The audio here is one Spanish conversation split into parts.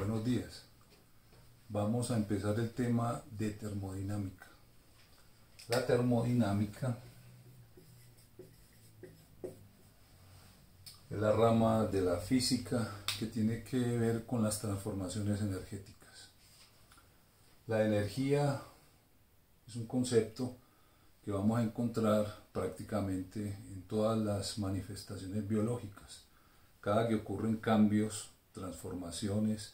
Buenos días. Vamos a empezar el tema de termodinámica. La termodinámica es la rama de la física que tiene que ver con las transformaciones energéticas. La energía es un concepto que vamos a encontrar prácticamente en todas las manifestaciones biológicas. Cada que ocurren cambios, transformaciones,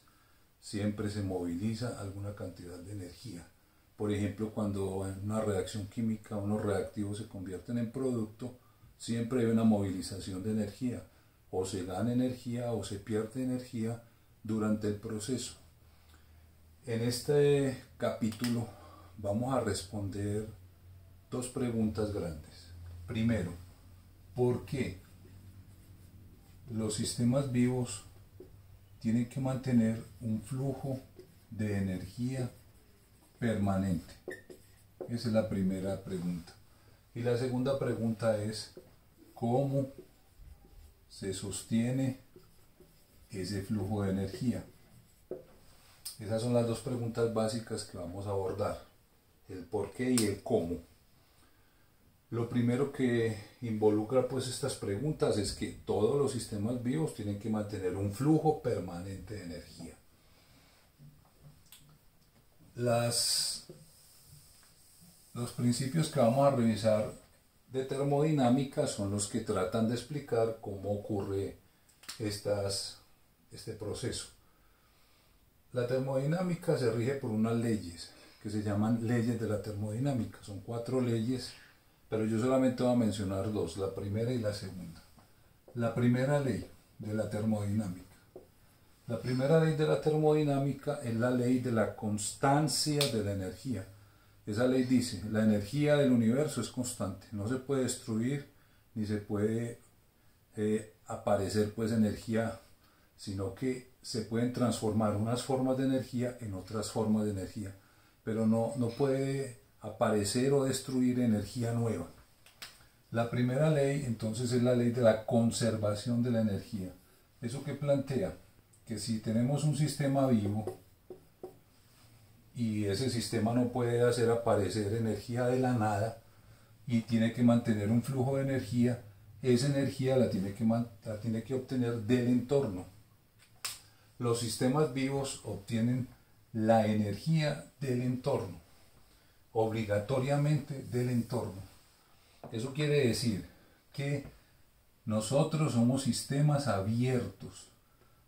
siempre se moviliza alguna cantidad de energía. Por ejemplo, cuando en una reacción química unos reactivos se convierten en producto, siempre hay una movilización de energía. O se gana energía o se pierde energía durante el proceso. En este capítulo vamos a responder dos preguntas grandes. Primero, ¿por qué los sistemas vivos tienen que mantener un flujo de energía permanente? Esa es la primera pregunta. Y la segunda pregunta es, ¿cómo se sostiene ese flujo de energía? Esas son las dos preguntas básicas que vamos a abordar, el por qué y el cómo. Lo primero que involucra pues estas preguntas es que todos los sistemas vivos tienen que mantener un flujo permanente de energía. Los principios que vamos a revisar de termodinámica son los que tratan de explicar cómo ocurre este proceso. La termodinámica se rige por unas leyes que se llaman leyes de la termodinámica. Son 4 leyes, pero yo solamente voy a mencionar 2, la primera y la segunda. La primera ley de la termodinámica. La primera ley de la termodinámica es la ley de la constancia de la energía. Esa ley dice, la energía del universo es constante, no se puede destruir ni se puede aparecer pues energía, sino que se pueden transformar unas formas de energía en otras formas de energía, pero no puede aparecer o destruir energía nueva. La primera ley entonces es la ley de la conservación de la energía. Eso que plantea que si tenemos un sistema vivo y ese sistema no puede hacer aparecer energía de la nada y tiene que mantener un flujo de energía, esa energía la tiene que obtener del entorno. Los sistemas vivos obtienen la energía del entorno, obligatoriamente del entorno. Eso quiere decir que nosotros somos sistemas abiertos.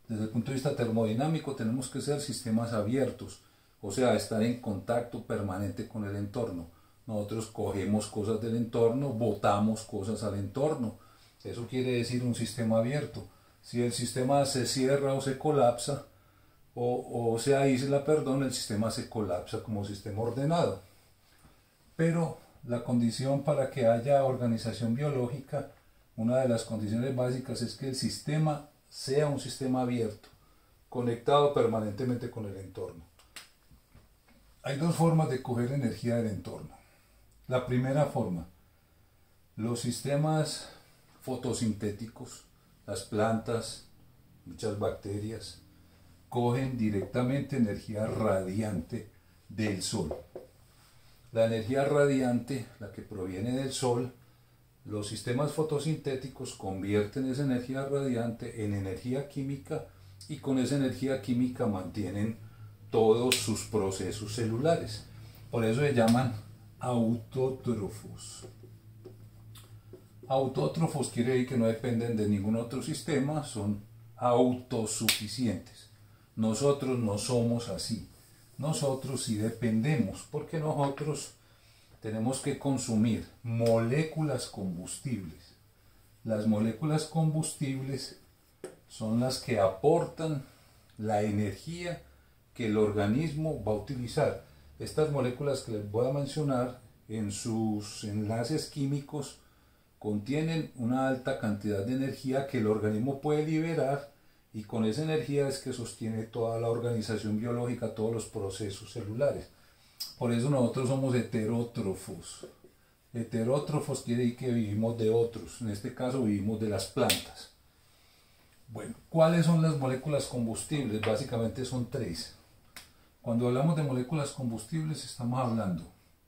Desde el punto de vista termodinámico tenemos que ser sistemas abiertos, o sea, estar en contacto permanente con el entorno. Nosotros cogemos cosas del entorno, botamos cosas al entorno. Eso quiere decir un sistema abierto. Si el sistema se cierra o se colapsa, o se aísla, perdón, el sistema se colapsa como sistema ordenado. Pero la condición para que haya organización biológica, una de las condiciones básicas es que el sistema sea un sistema abierto, conectado permanentemente con el entorno. Hay 2 formas de coger energía del entorno. La primera forma, los sistemas fotosintéticos, las plantas, muchas bacterias, cogen directamente energía radiante del sol. La energía radiante, la que proviene del sol, los sistemas fotosintéticos convierten esa energía radiante en energía química y con esa energía química mantienen todos sus procesos celulares. Por eso se llaman autótrofos. Autótrofos quiere decir que no dependen de ningún otro sistema, son autosuficientes. Nosotros no somos así. Nosotros sí dependemos, porque nosotros tenemos que consumir moléculas combustibles. Las moléculas combustibles son las que aportan la energía que el organismo va a utilizar. Estas moléculas que les voy a mencionar en sus enlaces químicos contienen una alta cantidad de energía que el organismo puede liberar, y con esa energía es que sostiene toda la organización biológica, todos los procesos celulares. Por eso nosotros somos heterótrofos. Heterótrofos quiere decir que vivimos de otros, en este caso vivimos de las plantas. Bueno, ¿cuáles son las moléculas combustibles? Básicamente son tres. Cuando hablamos de moléculas combustibles estamos hablando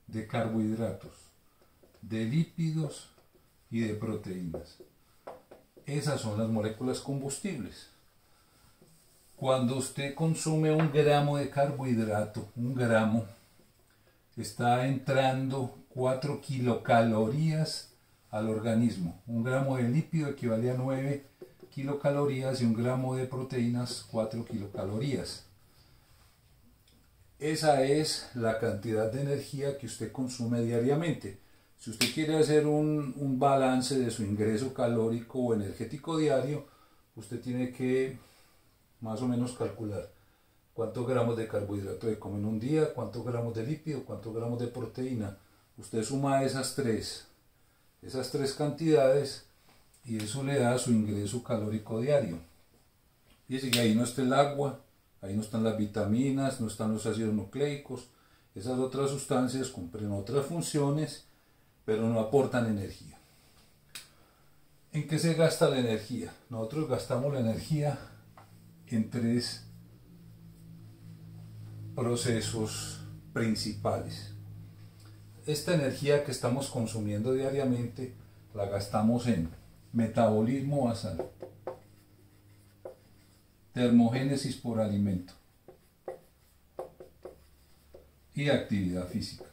de carbohidratos, de lípidos y de proteínas. Esas son las moléculas combustibles. Cuando usted consume 1 gramo de carbohidrato, 1 gramo, está entrando 4 kilocalorías al organismo. 1 gramo de lípido equivale a 9 kilocalorías y 1 gramo de proteínas 4 kilocalorías. Esa es la cantidad de energía que usted consume diariamente. Si usted quiere hacer un balance de su ingreso calórico o energético diario, usted tiene que más o menos calcular cuántos gramos de carbohidrato de come en un día, cuántos gramos de lípido, cuántos gramos de proteína. Usted suma esas tres cantidades y eso le da su ingreso calórico diario. Dice que ahí no está el agua, ahí no están las vitaminas, no están los ácidos nucleicos. Esas otras sustancias cumplen otras funciones, pero no aportan energía. ¿En qué se gasta la energía? Nosotros gastamos la energía en tres procesos principales. Esta energía que estamos consumiendo diariamente la gastamos en metabolismo basal, termogénesis por alimento y actividad física.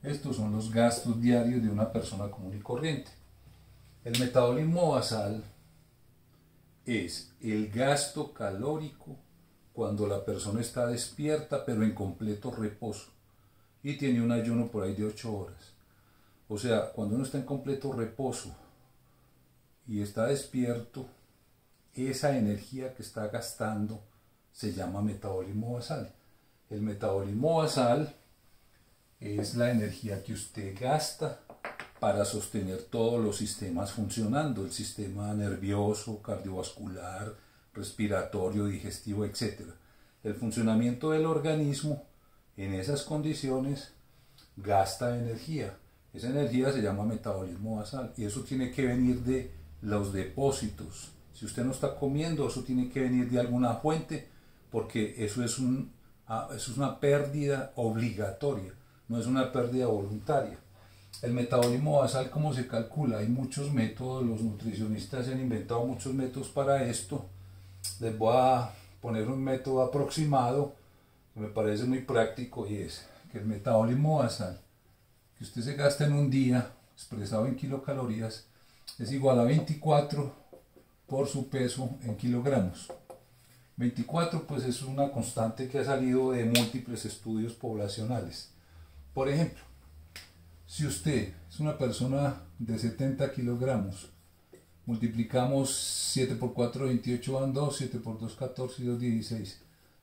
Estos son los gastos diarios de una persona común y corriente. El metabolismo basal es el gasto calórico cuando la persona está despierta pero en completo reposo y tiene un ayuno por ahí de 8 horas. O sea, cuando uno está en completo reposo y está despierto, esa energía que está gastando se llama metabolismo basal. El metabolismo basal es la energía que usted gasta para sostener todos los sistemas funcionando, el sistema nervioso, cardiovascular, respiratorio, digestivo, etc. El funcionamiento del organismo en esas condiciones gasta energía. Esa energía se llama metabolismo basal y eso tiene que venir de los depósitos. Si usted no está comiendo, eso tiene que venir de alguna fuente porque eso es una pérdida obligatoria, no es una pérdida voluntaria. El metabolismo basal, ¿cómo se calcula? Hay muchos métodos, los nutricionistas se han inventado muchos métodos para esto. Les voy a poner un método aproximado que me parece muy práctico y es que el metabolismo basal que usted se gasta en un día, expresado en kilocalorías, es igual a 24 por su peso en kilogramos. 24 pues es una constante que ha salido de múltiples estudios poblacionales. Por ejemplo, si usted es una persona de 70 kilogramos, multiplicamos 7 por 4, 28 van 2, 7 por 2, 14 y 2, 16.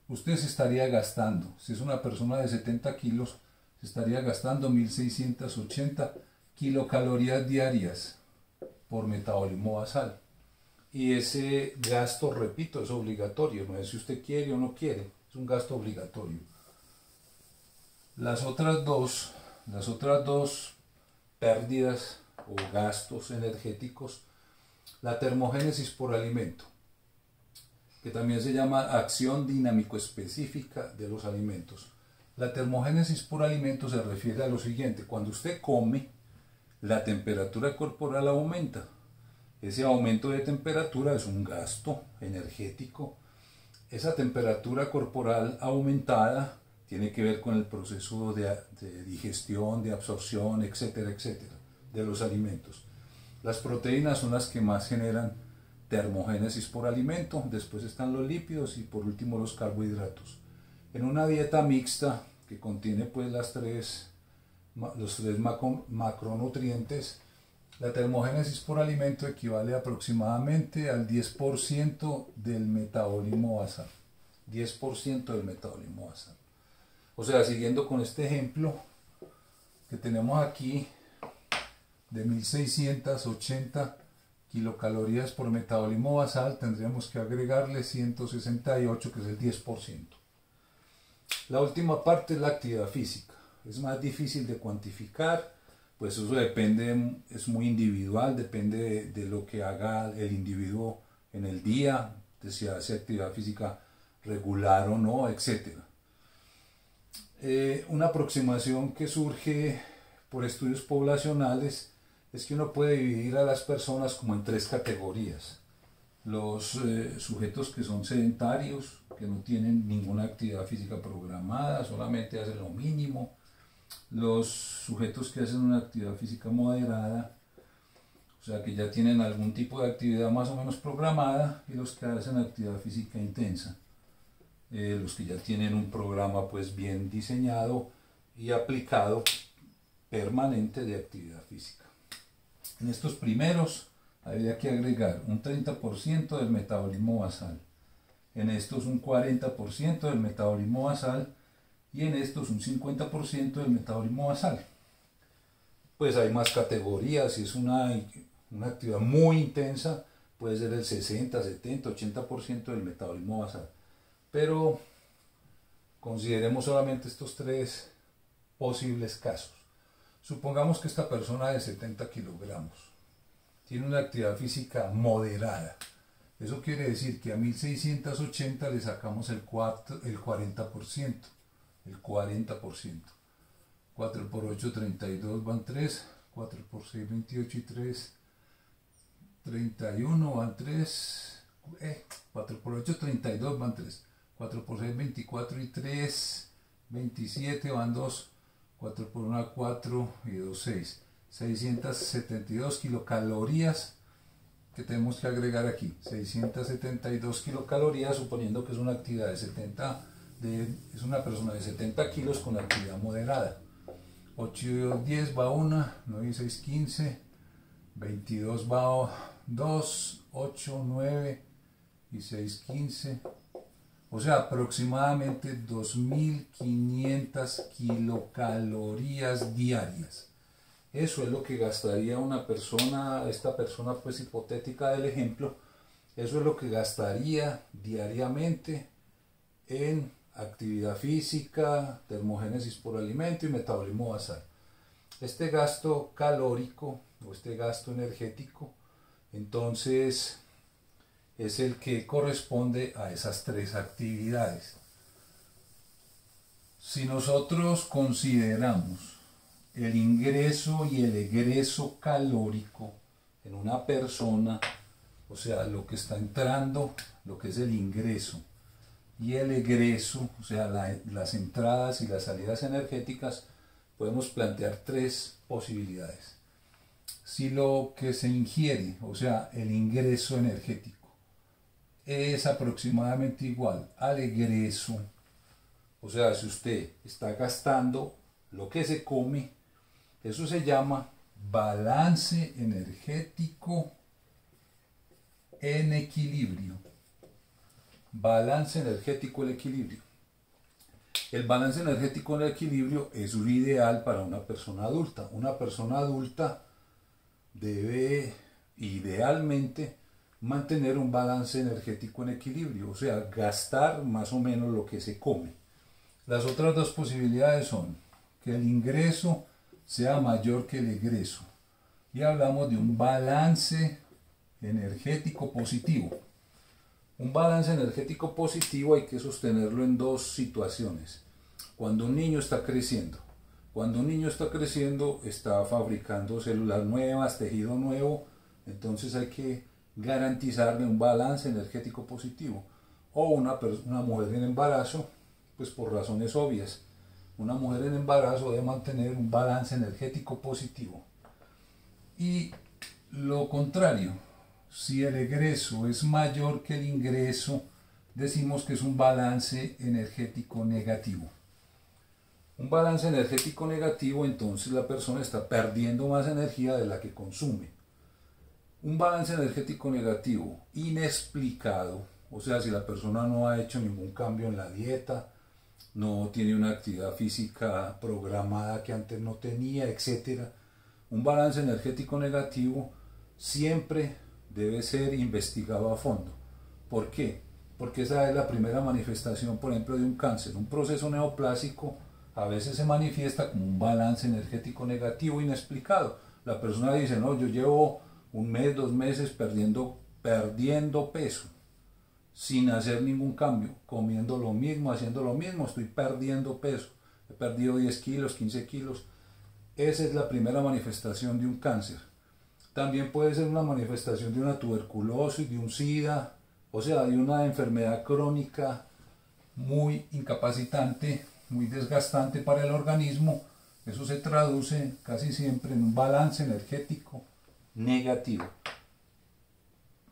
Usted se estaría gastando, si es una persona de 70 kilos, se estaría gastando 1680 kilocalorías diarias por metabolismo basal. Y ese gasto, repito, es obligatorio, no es si usted quiere o no quiere, es un gasto obligatorio. Las otras dos pérdidas o gastos energéticos, la termogénesis por alimento, que también se llama acción dinámico específica de los alimentos. La termogénesis por alimento se refiere a lo siguiente: cuando usted come, la temperatura corporal aumenta. Ese aumento de temperatura es un gasto energético. Esa temperatura corporal aumentada tiene que ver con el proceso de digestión, de absorción, etcétera, etcétera, de los alimentos. Las proteínas son las que más generan termogénesis por alimento, después están los lípidos y por último los carbohidratos. En una dieta mixta que contiene pues los tres macronutrientes, la termogénesis por alimento equivale aproximadamente al 10% del metabolismo basal. 10% del metabolismo basal. O sea, siguiendo con este ejemplo que tenemos aquí de 1680 kilocalorías por metabolismo basal, tendríamos que agregarle 168, que es el 10%. La última parte es la actividad física. Es más difícil de cuantificar, pues eso depende, es muy individual, depende de lo que haga el individuo en el día, de si hace actividad física regular o no, etc. Una aproximación que surge por estudios poblacionales es que uno puede dividir a las personas como en tres categorías. Los sujetos que son sedentarios, que no tienen ninguna actividad física programada, solamente hacen lo mínimo. Los sujetos que hacen una actividad física moderada, o sea que ya tienen algún tipo de actividad más o menos programada, y los que hacen actividad física intensa, los que ya tienen un programa pues bien diseñado y aplicado permanente de actividad física. En estos primeros habría que agregar un 30% del metabolismo basal, en estos un 40% del metabolismo basal y en estos un 50% del metabolismo basal. Pues hay más categorías, si es una actividad muy intensa puede ser el 60, 70, 80% del metabolismo basal, pero consideremos solamente estos tres posibles casos. Supongamos que esta persona de 70 kilogramos tiene una actividad física moderada. Eso quiere decir que a 1680 le sacamos el 40%. El 40%. 4 por 8, 32 van 3. 4 por 6, 28 y 3, 31 van 3. 4 por 8, 32 van 3. 4 por 6, 24 y 3, 27 van 2. 4 por 1, 4 y 2, 6. 672 kilocalorías que tenemos que agregar aquí. 672 kilocalorías, suponiendo que es una actividad de 70, es una persona de 70 kilos con actividad moderada. 8 y 2, 10 va 1, 9 y 6, 15, 22 va 2, 8, 9 y 6, 15. O sea, aproximadamente 2500 kilocalorías diarias. Eso es lo que gastaría una persona, esta persona pues hipotética del ejemplo, eso es lo que gastaría diariamente en actividad física, termogénesis por alimento y metabolismo basal. Este gasto calórico o este gasto energético, entonces, es el que corresponde a esas tres actividades. Si nosotros consideramos el ingreso y el egreso calórico en una persona, o sea, lo que está entrando, lo que es el ingreso, y el egreso, o sea, las entradas y las salidas energéticas, podemos plantear tres posibilidades. Si lo que se ingiere, o sea, el ingreso energético, es aproximadamente igual al egreso, o sea, si usted está gastando lo que se come, eso se llama balance energético en equilibrio. Balance energético en equilibrio. El balance energético en equilibrio es un ideal para una persona adulta. Una persona adulta debe idealmente mantener un balance energético en equilibrio, o sea, gastar más o menos lo que se come. Las otras dos posibilidades son que el ingreso sea mayor que el egreso, y hablamos de un balance energético positivo. Un balance energético positivo hay que sostenerlo en dos situaciones. Cuando un niño está creciendo. Cuando un niño está creciendo, está fabricando células nuevas, tejido nuevo, entonces hay que garantizarle un balance energético positivo. O una mujer en embarazo, pues por razones obvias, una mujer en embarazo debe mantener un balance energético positivo. Y lo contrario, si el egreso es mayor que el ingreso, decimos que es un balance energético negativo. Un balance energético negativo, entonces la persona está perdiendo más energía de la que consume. Un balance energético negativo inexplicado, o sea, si la persona no ha hecho ningún cambio en la dieta, no tiene una actividad física programada que antes no tenía, etc. Un balance energético negativo siempre debe ser investigado a fondo. ¿Por qué? Porque esa es la primera manifestación, por ejemplo, de un cáncer. Un proceso neoplásico a veces se manifiesta como un balance energético negativo inexplicado. La persona dice, no, yo llevo un mes, 2 meses perdiendo perdiendo peso sin hacer ningún cambio, comiendo lo mismo, haciendo lo mismo, estoy perdiendo peso, he perdido 10 kilos, 15 kilos. Esa es la primera manifestación de un cáncer. También puede ser una manifestación de una tuberculosis, de un SIDA, o sea, de una enfermedad crónica muy incapacitante, muy desgastante para el organismo. Eso se traduce casi siempre en un balance energético negativo.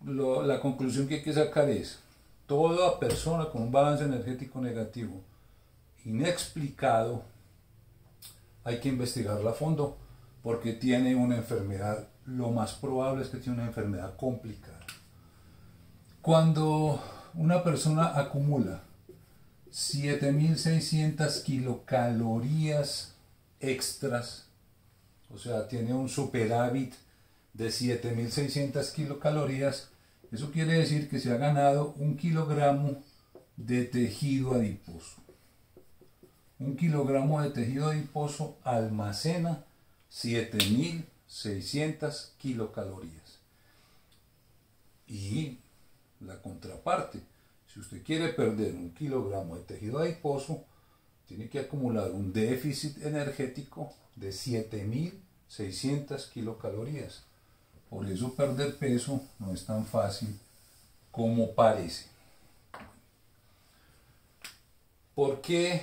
La conclusión que hay que sacar es: toda persona con un balance energético negativo inexplicado hay que investigarla a fondo, porque tiene una enfermedad. Lo más probable es que tiene una enfermedad complicada. Cuando una persona acumula 7.600 kilocalorías extras, o sea, tiene un superávit de 7.600 kilocalorías, eso quiere decir que se ha ganado 1 kilogramo de tejido adiposo. 1 kilogramo de tejido adiposo almacena 7.600 kilocalorías. Y la contraparte: si usted quiere perder 1 kilogramo de tejido adiposo, tiene que acumular un déficit energético de 7.600 kilocalorías. Por eso perder peso no es tan fácil como parece. ¿Por qué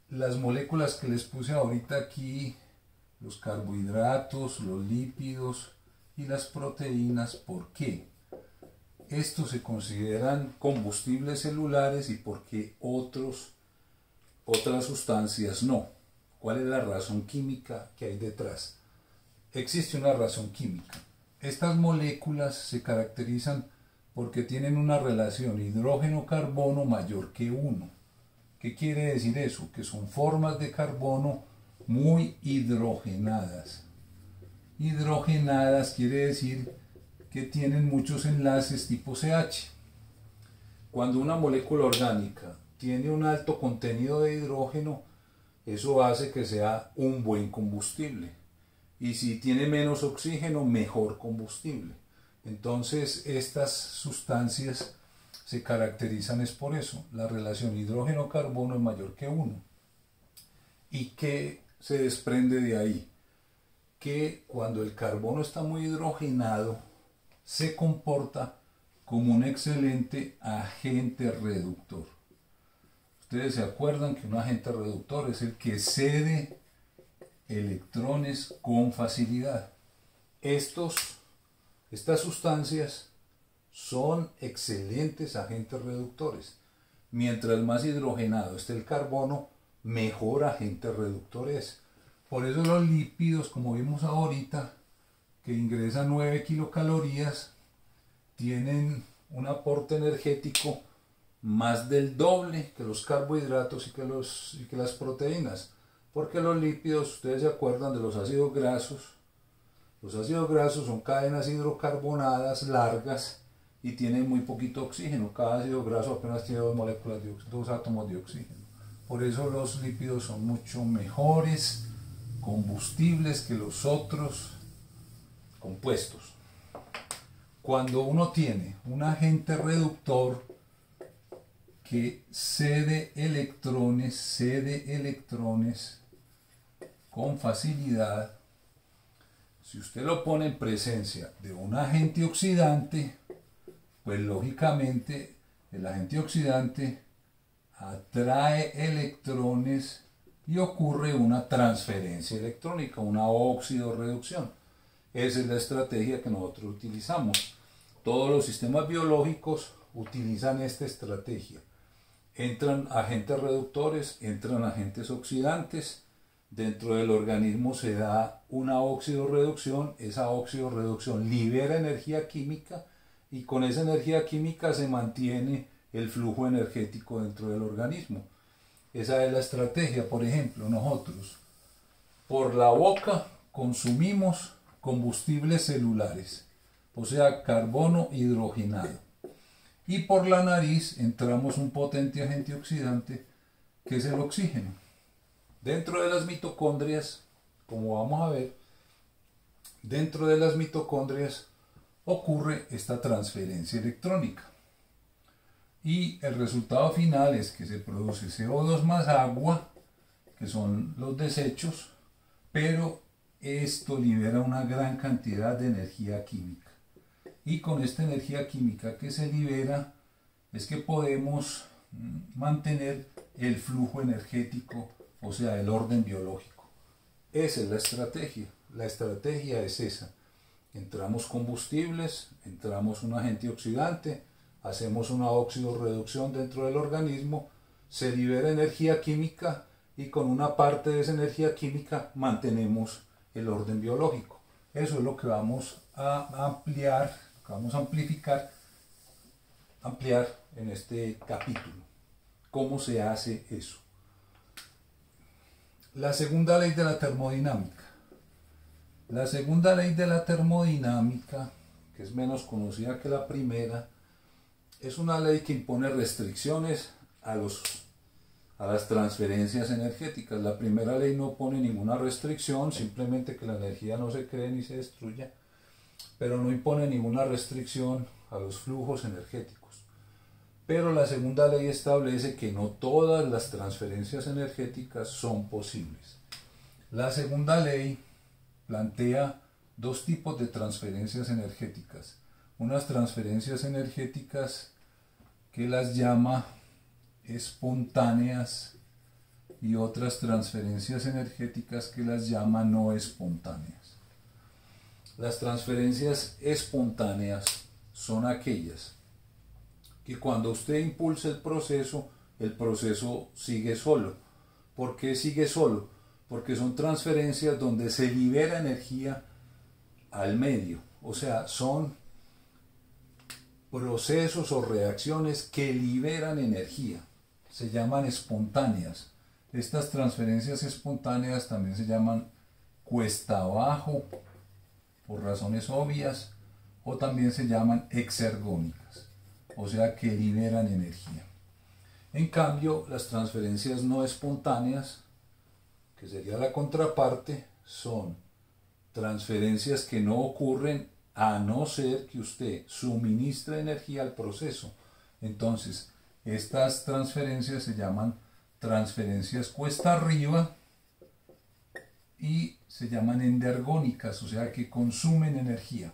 las moléculas que les puse ahorita aquí, los carbohidratos, los lípidos y las proteínas, por qué estos se consideran combustibles celulares y por qué otras sustancias no? ¿Cuál es la razón química que hay detrás? Existe una razón química. Estas moléculas se caracterizan porque tienen una relación hidrógeno-carbono mayor que 1. ¿Qué quiere decir eso? Que son formas de carbono muy hidrogenadas. Hidrogenadas quiere decir que tienen muchos enlaces tipo CH. Cuando una molécula orgánica tiene un alto contenido de hidrógeno, eso hace que sea un buen combustible. Y si tiene menos oxígeno, mejor combustible. Entonces, estas sustancias se caracterizan es por eso. La relación hidrógeno-carbono es mayor que 1. ¿Y qué se desprende de ahí? Que cuando el carbono está muy hidrogenado, se comporta como un excelente agente reductor. Ustedes se acuerdan que un agente reductor es el que cede electrones con facilidad. Estas sustancias son excelentes agentes reductores. Mientras más hidrogenado esté el carbono, mejor agente reductor es. Por eso los lípidos, como vimos ahorita, que ingresan 9 kilocalorías, tienen un aporte energético más del doble que los carbohidratos y que las proteínas. Porque los lípidos, ustedes se acuerdan de los ácidos grasos. Los ácidos grasos son cadenas hidrocarbonadas largas y tienen muy poquito oxígeno. Cada ácido graso apenas tiene dos átomos de oxígeno. Por eso los lípidos son mucho mejores combustibles que los otros compuestos. Cuando uno tiene un agente reductor que cede electrones con facilidad, si usted lo pone en presencia de un agente oxidante, pues lógicamente el agente oxidante atrae electrones y ocurre una transferencia electrónica, una oxidorreducción. Esa es la estrategia que nosotros utilizamos. Todos los sistemas biológicos utilizan esta estrategia. Entran agentes reductores, entran agentes oxidantes. Dentro del organismo se da una oxidorreducción. Esa oxidorreducción libera energía química y con esa energía química se mantiene el flujo energético dentro del organismo. Esa es la estrategia. Por ejemplo, nosotros por la boca consumimos combustibles celulares, o sea, carbono hidrogenado. Y por la nariz entramos un potente agente oxidante que es el oxígeno. Dentro de las mitocondrias, como vamos a ver, dentro de las mitocondrias ocurre esta transferencia electrónica. Y el resultado final es que se produce CO2 más agua, que son los desechos, pero esto libera una gran cantidad de energía química. Y con esta energía química que se libera es que podemos mantener el flujo energético, o sea, el orden biológico. Esa es la estrategia. La estrategia es esa. Entramos combustibles, entramos un agente oxidante, hacemos una óxido-reducción dentro del organismo, se libera energía química y con una parte de esa energía química mantenemos el orden biológico. Eso es lo que vamos a ampliar, vamos a ampliar en este capítulo. ¿Cómo se hace eso? La segunda ley de la termodinámica. La segunda ley de la termodinámica, que es menos conocida que la primera, es una ley que impone restricciones a las transferencias energéticas. La primera ley no pone ninguna restricción, simplemente que la energía no se cree ni se destruya, pero no impone ninguna restricción a los flujos energéticos. Pero la segunda ley establece que no todas las transferencias energéticas son posibles. La segunda ley plantea dos tipos de transferencias energéticas. Unas transferencias energéticas que las llama espontáneas y otras transferencias energéticas que las llama no espontáneas. Las transferencias espontáneas son aquellas que cuando usted impulsa el proceso sigue solo. ¿Por qué sigue solo? Porque son transferencias donde se libera energía al medio, o sea, son procesos o reacciones que liberan energía, se llaman espontáneas. Estas transferencias espontáneas también se llaman cuesta abajo, por razones obvias, o también se llaman exergónicas, o sea que liberan energía. En cambio, las transferencias no espontáneas, que sería la contraparte, son transferencias que no ocurren a no ser que usted suministre energía al proceso. Entonces, estas transferencias se llaman transferencias cuesta arriba y se llaman endergónicas, o sea que consumen energía.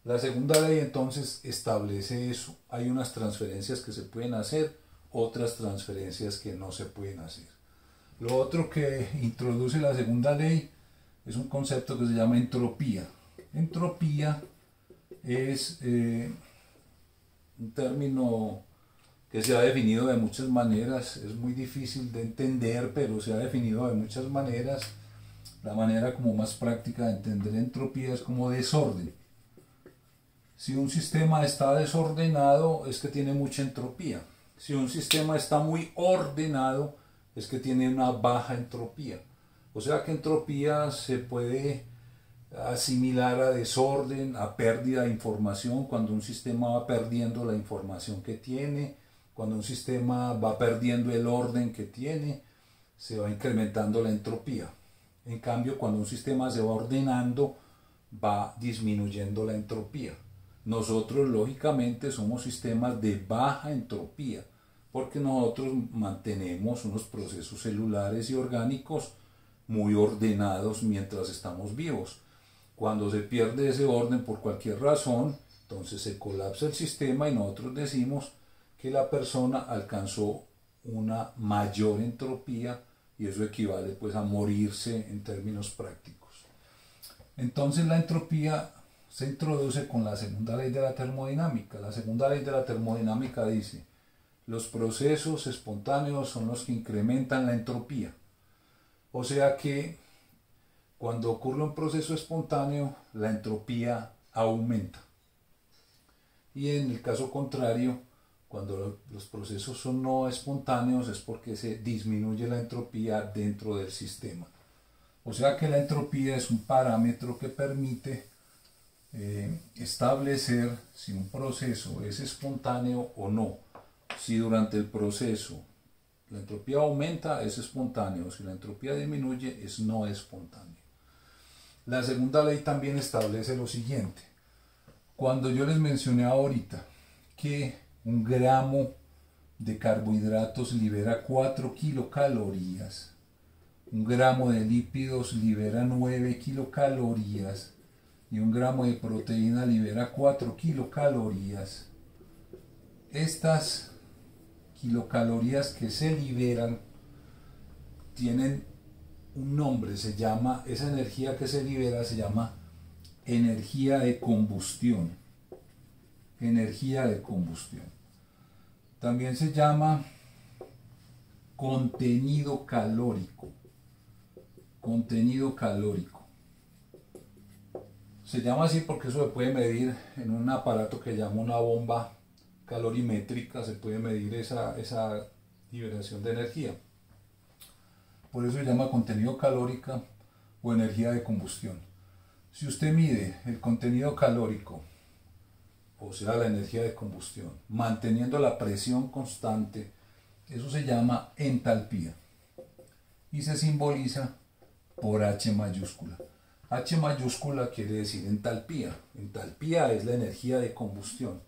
La segunda ley entonces establece eso. Hay unas transferencias que se pueden hacer, otras transferencias que no se pueden hacer. Lo otro que introduce la segunda ley es un concepto que se llama entropía. Entropía es un término que se ha definido de muchas maneras, es muy difícil de entender, pero se ha definido de muchas maneras. La manera como más práctica de entender entropía es como desorden. Si un sistema está desordenado es que tiene mucha entropía. Si un sistema está muy ordenado es que tiene una baja entropía. O sea que entropía se puede asimilar a desorden, a pérdida de información, cuando un sistema va perdiendo la información que tiene, cuando un sistema va perdiendo el orden que tiene, se va incrementando la entropía. En cambio, cuando un sistema se va ordenando, va disminuyendo la entropía. Nosotros, lógicamente, somos sistemas de baja entropía, porque nosotros mantenemos unos procesos celulares y orgánicos muy ordenados mientras estamos vivos. Cuando se pierde ese orden por cualquier razón, entonces se colapsa el sistema y nosotros decimos que la persona alcanzó una mayor entropía y eso equivale pues a morirse en términos prácticos. Entonces la entropía se introduce con la segunda ley de la termodinámica. La segunda ley de la termodinámica dice: los procesos espontáneos son los que incrementan la entropía. O sea que cuando ocurre un proceso espontáneo, la entropía aumenta. Y en el caso contrario, cuando los procesos son no espontáneos, es porque se disminuye la entropía dentro del sistema. O sea que la entropía es un parámetro que permite establecer si un proceso es espontáneo o no. Si durante el proceso la entropía aumenta, es espontáneo. Si la entropía disminuye, es no espontáneo. La segunda ley también establece lo siguiente: Cuando yo les mencioné ahorita que un gramo de carbohidratos libera 4 kilocalorías, un gramo de lípidos libera 9 kilocalorías y un gramo de proteína libera 4 kilocalorías, estas kilocalorías que se liberan tienen un nombre, se llama, esa energía que se libera se llama energía de combustión. Energía de combustión. También se llama contenido calórico. Contenido calórico. Se llama así porque eso se puede medir en un aparato que llama una bomba calorimétrica, se puede medir esa liberación de energía. Por eso se llama contenido calórico o energía de combustión. Si usted mide el contenido calórico, o sea la energía de combustión, manteniendo la presión constante, eso se llama entalpía y se simboliza por H mayúscula. H mayúscula quiere decir entalpía. Entalpía es la energía de combustión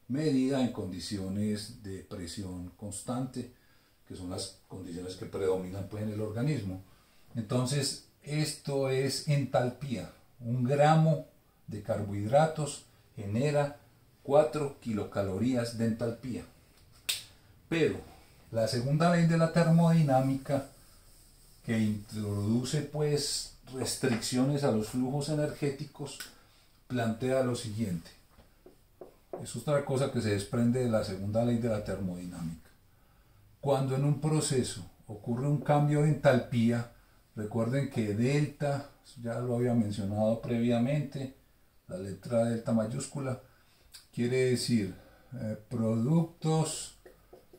medida en condiciones de presión constante, que son las condiciones que predominan pues, en el organismo. Entonces, esto es entalpía. Un gramo de carbohidratos genera 4 kilocalorías de entalpía. Pero la segunda ley de la termodinámica, que introduce pues restricciones a los flujos energéticos, plantea lo siguiente. Es otra cosa que se desprende de la segunda ley de la termodinámica. Cuando en un proceso ocurre un cambio de entalpía, recuerden que delta, ya lo había mencionado previamente, la letra delta mayúscula, quiere decir productos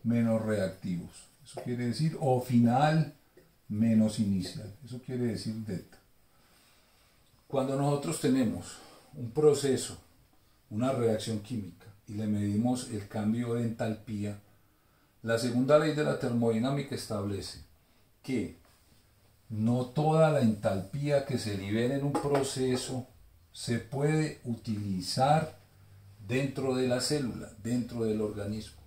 menos reactivos. Eso quiere decir, o final menos inicial. Eso quiere decir delta. Cuando nosotros tenemos un proceso, una reacción química, y le medimos el cambio de entalpía, la segunda ley de la termodinámica establece que no toda la entalpía que se libera en un proceso se puede utilizar dentro de la célula, dentro del organismo.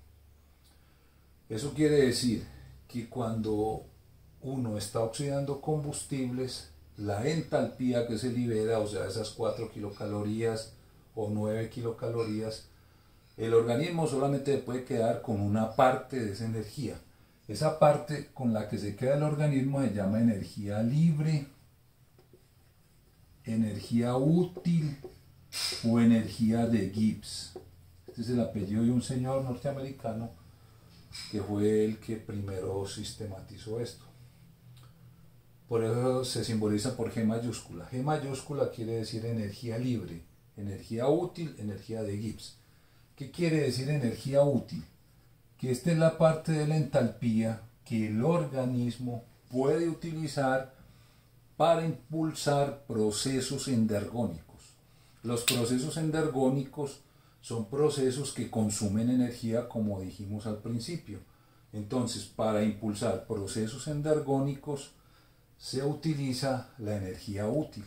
Eso quiere decir que cuando uno está oxidando combustibles, la entalpía que se libera, o sea, esas 4 kilocalorías o 9 kilocalorías, el organismo solamente puede quedar con una parte de esa energía. Esa parte con la que se queda el organismo se llama energía libre, energía útil o energía de Gibbs. Este es el apellido de un señor norteamericano que fue el que primero sistematizó esto. Por eso se simboliza por G mayúscula. G mayúscula quiere decir energía libre, energía útil, energía de Gibbs. ¿Qué quiere decir energía útil? Que esta es la parte de la entalpía que el organismo puede utilizar para impulsar procesos endergónicos. Los procesos endergónicos son procesos que consumen energía, como dijimos al principio. Entonces, para impulsar procesos endergónicos se utiliza la energía útil.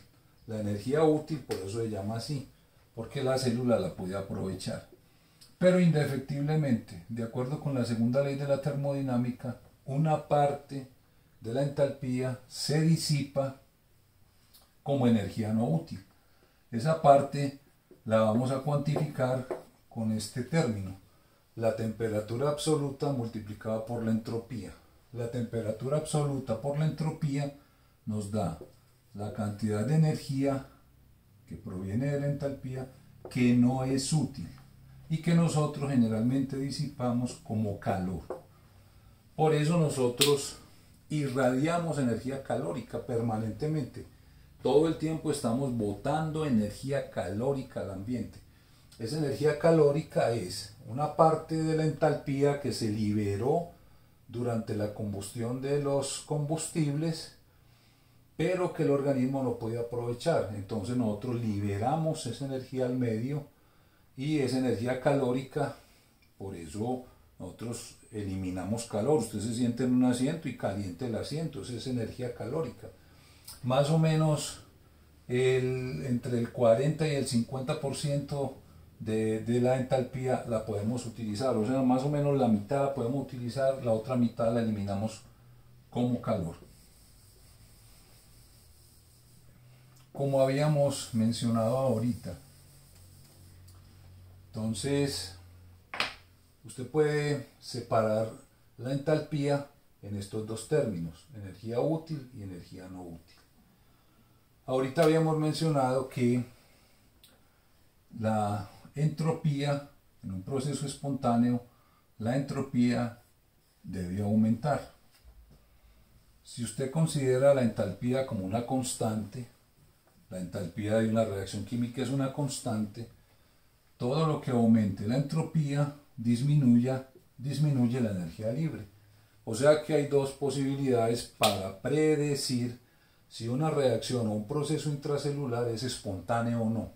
La energía útil, por eso se llama así, porque la célula la puede aprovechar. Pero indefectiblemente, de acuerdo con la segunda ley de la termodinámica, una parte de la entalpía se disipa como energía no útil. Esa parte la vamos a cuantificar con este término, la temperatura absoluta multiplicada por la entropía. La temperatura absoluta por la entropía nos da la cantidad de energía que proviene de la entalpía que no es útil y que nosotros generalmente disipamos como calor. Por eso nosotros irradiamos energía calórica permanentemente. Todo el tiempo estamos botando energía calórica al ambiente. Esa energía calórica es una parte de la entalpía que se liberó durante la combustión de los combustibles, pero que el organismo no puede aprovechar. Entonces nosotros liberamos esa energía al medio y esa energía calórica, por eso nosotros eliminamos calor. Usted se siente en un asiento y calienta el asiento, esa es energía calórica. Más o menos entre el 40 y el 50% de la entalpía la podemos utilizar, o sea, más o menos la mitad la podemos utilizar, la otra mitad la eliminamos como calor. Como habíamos mencionado ahorita, entonces usted puede separar la entalpía en estos dos términos, energía útil y energía no útil. Ahorita habíamos mencionado que la entropía, en un proceso espontáneo, la entropía debe aumentar. Si usted considera la entalpía como una constante, la entalpía de una reacción química es una constante, todo lo que aumente la entropía disminuye la energía libre. O sea que hay dos posibilidades para predecir si una reacción o un proceso intracelular es espontáneo o no.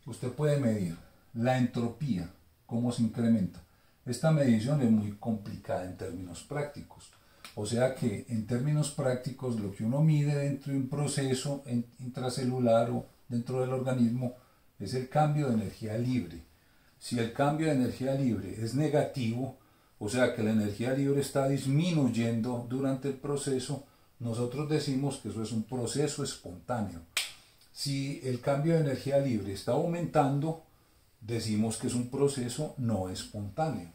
Usted puede medir la entropía, cómo se incrementa. Esta medición es muy complicada en términos prácticos. O sea que en términos prácticos lo que uno mide dentro de un proceso intracelular o dentro del organismo es el cambio de energía libre. Si el cambio de energía libre es negativo, o sea que la energía libre está disminuyendo durante el proceso, nosotros decimos que eso es un proceso espontáneo. Si el cambio de energía libre está aumentando, decimos que es un proceso no espontáneo.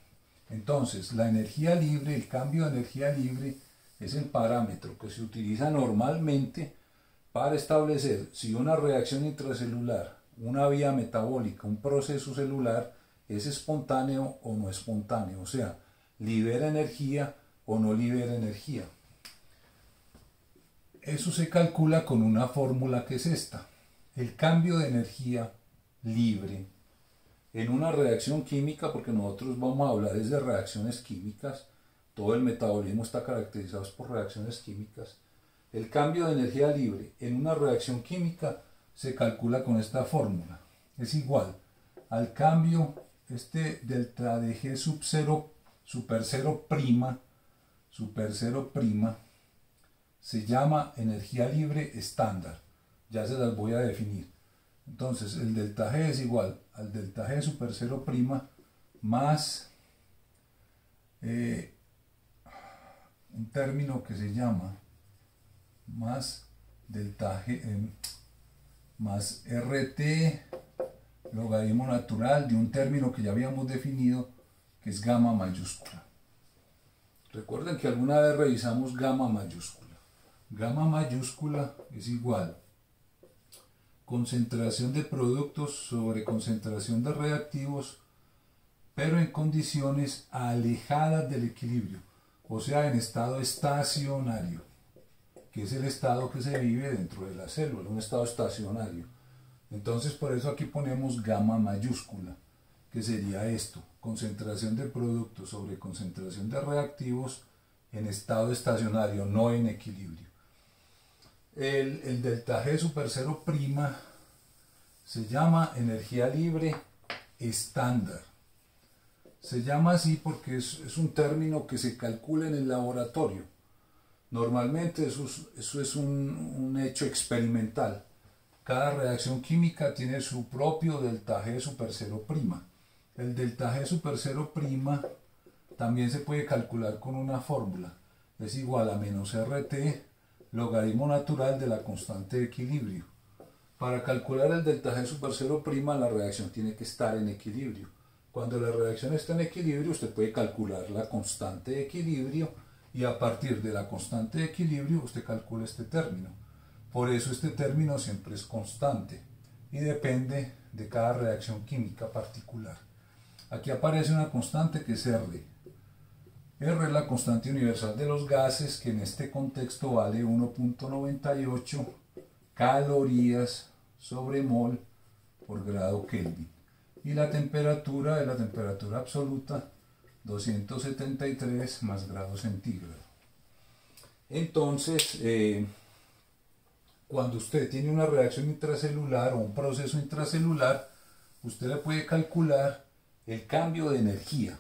Entonces, la energía libre, el cambio de energía libre, es el parámetro que se utiliza normalmente para establecer si una reacción intracelular, una vía metabólica, un proceso celular, es espontáneo o no espontáneo, o sea, libera energía o no libera energía. Eso se calcula con una fórmula que es esta. El cambio de energía libre en una reacción química, porque nosotros vamos a hablar de reacciones químicas, todo el metabolismo está caracterizado por reacciones químicas. El cambio de energía libre en una reacción química se calcula con esta fórmula. Es igual al cambio delta de G sub 0 super 0 prima, se llama energía libre estándar. Ya se las voy a definir. Entonces el delta G es igual al delta G super 0 prima más un término que se llama más delta G más RT logaritmo natural de un término que ya habíamos definido, que es gamma mayúscula. Recuerden que alguna vez revisamos gamma mayúscula. Gamma mayúscula es igual concentración de productos sobre concentración de reactivos, pero en condiciones alejadas del equilibrio, o sea, en estado estacionario, que es el estado que se vive dentro de la célula, un estado estacionario. Entonces, por eso aquí ponemos gamma mayúscula, que sería esto, concentración de productos sobre concentración de reactivos en estado estacionario, no en equilibrio. El delta G super 0 prima se llama energía libre estándar. Se llama así porque es un término que se calcula en el laboratorio. Normalmente eso es un hecho experimental. Cada reacción química tiene su propio delta G super 0 prima. El delta G super 0 prima también se puede calcular con una fórmula. Es igual a menos RT logaritmo natural de la constante de equilibrio. Para calcular el delta G super 0 prima, la reacción tiene que estar en equilibrio. Cuando la reacción está en equilibrio, usted puede calcular la constante de equilibrio y a partir de la constante de equilibrio usted calcula este término. Por eso este término siempre es constante y depende de cada reacción química particular. Aquí aparece una constante que es R. R es la constante universal de los gases, que en este contexto vale 1.98 calorías sobre mol por grado Kelvin. Y la temperatura es la temperatura absoluta, 273 más grados centígrados. Entonces, cuando usted tiene una reacción intracelular o un proceso intracelular, usted le puede calcular el cambio de energía,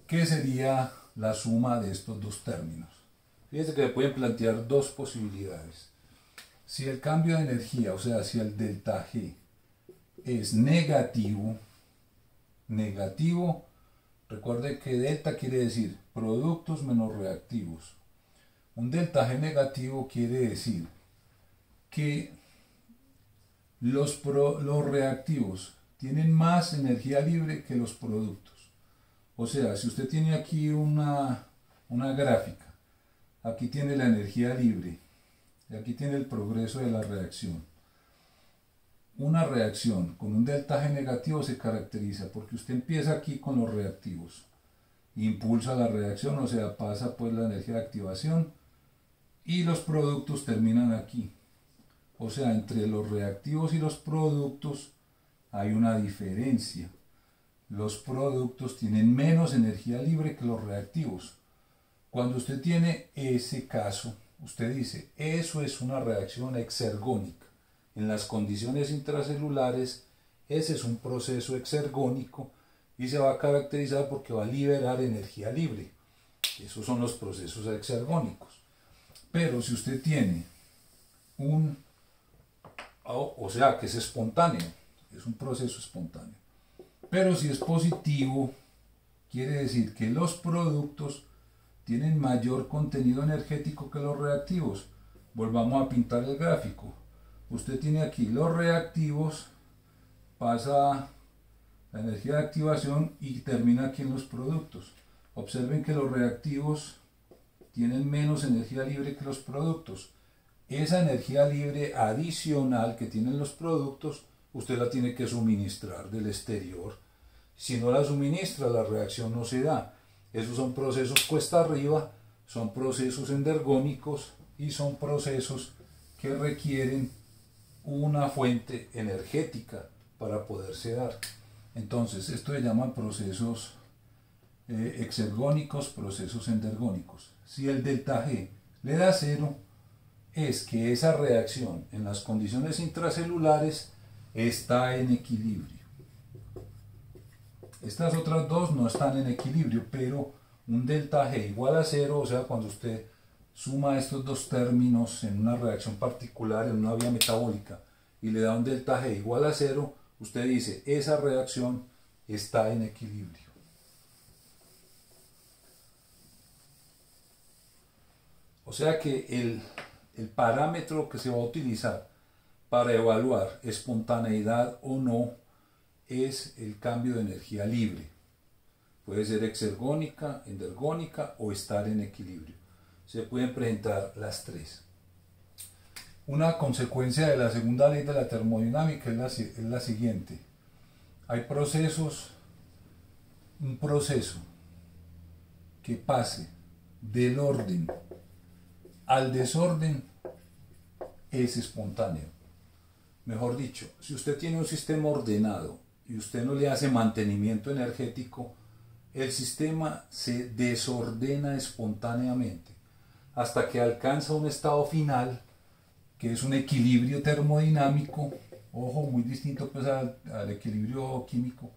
que sería la suma de estos dos términos. Fíjense que le pueden plantear dos posibilidades. Si el cambio de energía, o sea, si el delta G es negativo, recuerde que delta quiere decir productos menos reactivos. Un delta G negativo quiere decir que los reactivos tienen más energía libre que los productos. O sea, si usted tiene aquí una gráfica, aquí tiene la energía libre y aquí tiene el progreso de la reacción. Una reacción con un delta G negativo se caracteriza porque usted empieza aquí con los reactivos, impulsa la reacción, o sea, pasa pues la energía de activación y los productos terminan aquí. O sea, entre los reactivos y los productos hay una diferencia. Los productos tienen menos energía libre que los reactivos. Cuando usted tiene ese caso, usted dice, eso es una reacción exergónica. En las condiciones intracelulares, ese es un proceso exergónico y se va a caracterizar porque va a liberar energía libre. Esos son los procesos exergónicos. Pero si usted tiene o sea, que es espontáneo, es un proceso espontáneo. Pero si es positivo, quiere decir que los productos tienen mayor contenido energético que los reactivos. Volvamos a pintar el gráfico. Usted tiene aquí los reactivos, pasa la energía de activación y termina aquí en los productos. Observen que los reactivos tienen menos energía libre que los productos. Esa energía libre adicional que tienen los productos, usted la tiene que suministrar del exterior. Si no la suministra, la reacción no se da. Esos son procesos cuesta arriba, son procesos endergónicos y son procesos que requieren una fuente energética para poderse dar. Entonces, esto se llama procesos exergónicos, procesos endergónicos. Si el delta G le da 0, es que esa reacción en las condiciones intracelulares está en equilibrio. Estas otras dos no están en equilibrio, pero un delta G igual a 0, o sea, cuando usted suma estos dos términos en una reacción particular, en una vía metabólica, y le da un delta G igual a 0, usted dice, esa reacción está en equilibrio. O sea que el parámetro que se va a utilizar para evaluar espontaneidad o no es el cambio de energía libre. Puede ser exergónica, endergónica o estar en equilibrio. Se pueden presentar las tres. Una consecuencia de la segunda ley de la termodinámica es la siguiente. Hay un proceso que pase del orden al desorden es espontáneo. Mejor dicho, si usted tiene un sistema ordenado y usted no le hace mantenimiento energético, el sistema se desordena espontáneamente hasta que alcanza un estado final que es un equilibrio termodinámico, ojo, muy distinto pues al equilibrio químico.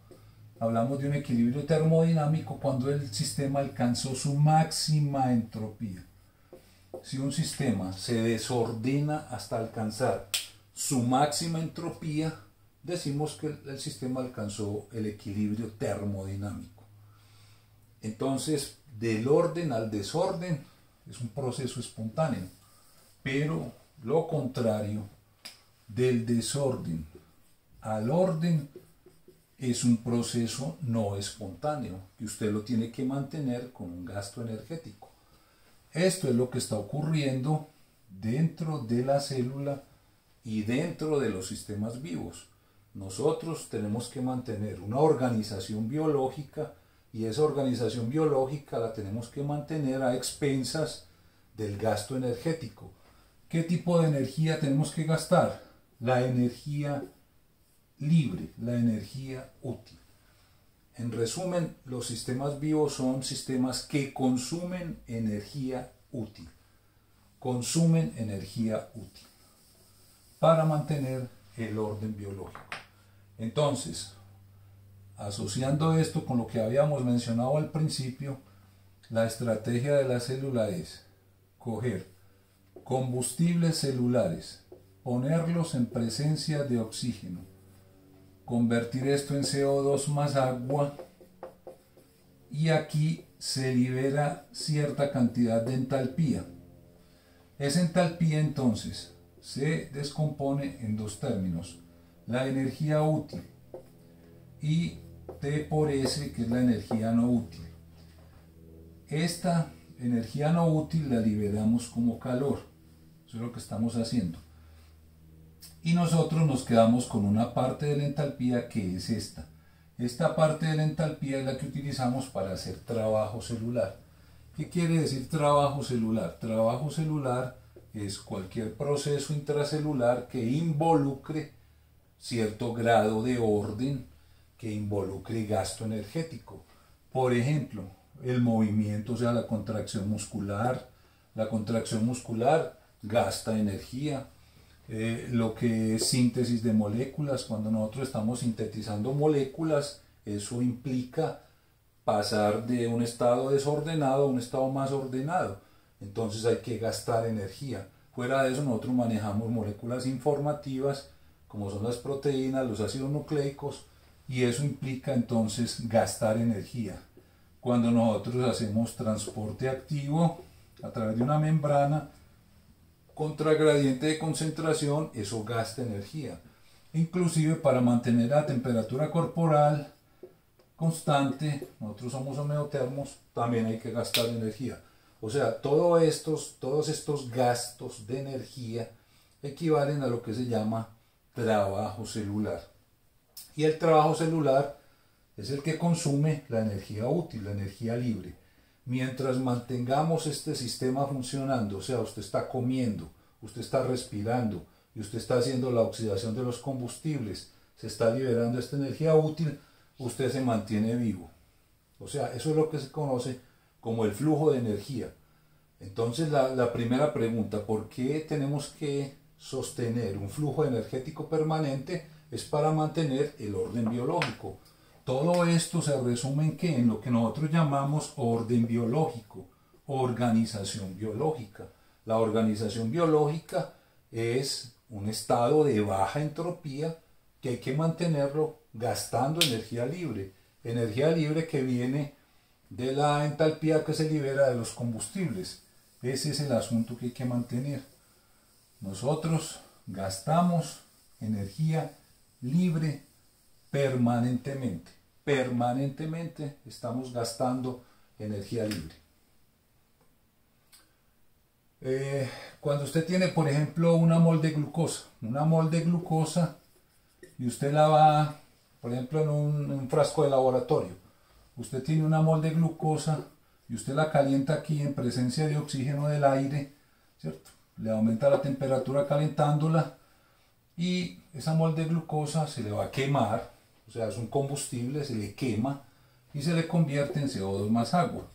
Hablamos de un equilibrio termodinámico cuando el sistema alcanzó su máxima entropía. Si un sistema se desordena hasta alcanzar su máxima entropía, decimos que el sistema alcanzó el equilibrio termodinámico. Entonces, del orden al desorden es un proceso espontáneo, pero lo contrario, del desorden al orden es un proceso no espontáneo, que usted lo tiene que mantener con un gasto energético. Esto es lo que está ocurriendo dentro de la célula y dentro de los sistemas vivos. Nosotros tenemos que mantener una organización biológica y esa organización biológica la tenemos que mantener a expensas del gasto energético. ¿Qué tipo de energía tenemos que gastar? La energía libre, la energía útil. En resumen, los sistemas vivos son sistemas que consumen energía útil. Consumen energía útil para mantener el orden biológico. Entonces, asociando esto con lo que habíamos mencionado al principio, la estrategia de la célula es coger combustibles celulares, ponerlos en presencia de oxígeno, convertir esto en CO2 más agua, y aquí se libera cierta cantidad de entalpía. Esa entalpía entonces se descompone en dos términos: la energía útil y T por S, que es la energía no útil. Esta energía no útil la liberamos como calor, eso es lo que estamos haciendo, y nosotros nos quedamos con una parte de la entalpía, que es esta. Esta parte de la entalpía es la que utilizamos para hacer trabajo celular. ¿Qué quiere decir trabajo celular? Trabajo celular es cualquier proceso intracelular que involucre cierto grado de orden, que involucre gasto energético. Por ejemplo, el movimiento, o sea, la contracción muscular. La contracción muscular gasta energía. Lo que es síntesis de moléculas, cuando nosotros estamos sintetizando moléculas, eso implica pasar de un estado desordenado a un estado más ordenado. Entonces hay que gastar energía. Fuera de eso, nosotros manejamos moléculas informativas, como son las proteínas, los ácidos nucleicos, y eso implica entonces gastar energía. Cuando nosotros hacemos transporte activo a través de una membrana contra gradiente de concentración, eso gasta energía. Inclusive para mantener la temperatura corporal constante, nosotros somos homeotermos, también hay que gastar energía. O sea, todos estos gastos de energía equivalen a lo que se llama trabajo celular. Y el trabajo celular es el que consume la energía útil, la energía libre. Mientras mantengamos este sistema funcionando, o sea, usted está comiendo, usted está respirando y usted está haciendo la oxidación de los combustibles, se está liberando esta energía útil, usted se mantiene vivo. O sea, eso es lo que se conoce como el flujo de energía. Entonces la primera pregunta, ¿por qué tenemos que sostener un flujo energético permanente? Es para mantener el orden biológico. Todo esto se resume en ¿qué? En lo que nosotros llamamos orden biológico, organización biológica. La organización biológica es un estado de baja entropía que hay que mantenerlo gastando energía libre que viene de la entalpía que se libera de los combustibles. Ese es el asunto que hay que mantener. Nosotros gastamos energía libre permanentemente. Permanentemente estamos gastando energía libre. Cuando usted tiene, por ejemplo, una mol de glucosa, y usted la va, por ejemplo, en un frasco de laboratorio, usted tiene una mol de glucosa y usted la calienta aquí en presencia de oxígeno del aire, ¿cierto? Le aumenta la temperatura calentándola y esa mol de glucosa se le va a quemar, o sea, es un combustible, se le quema y se le convierte en CO2 más agua.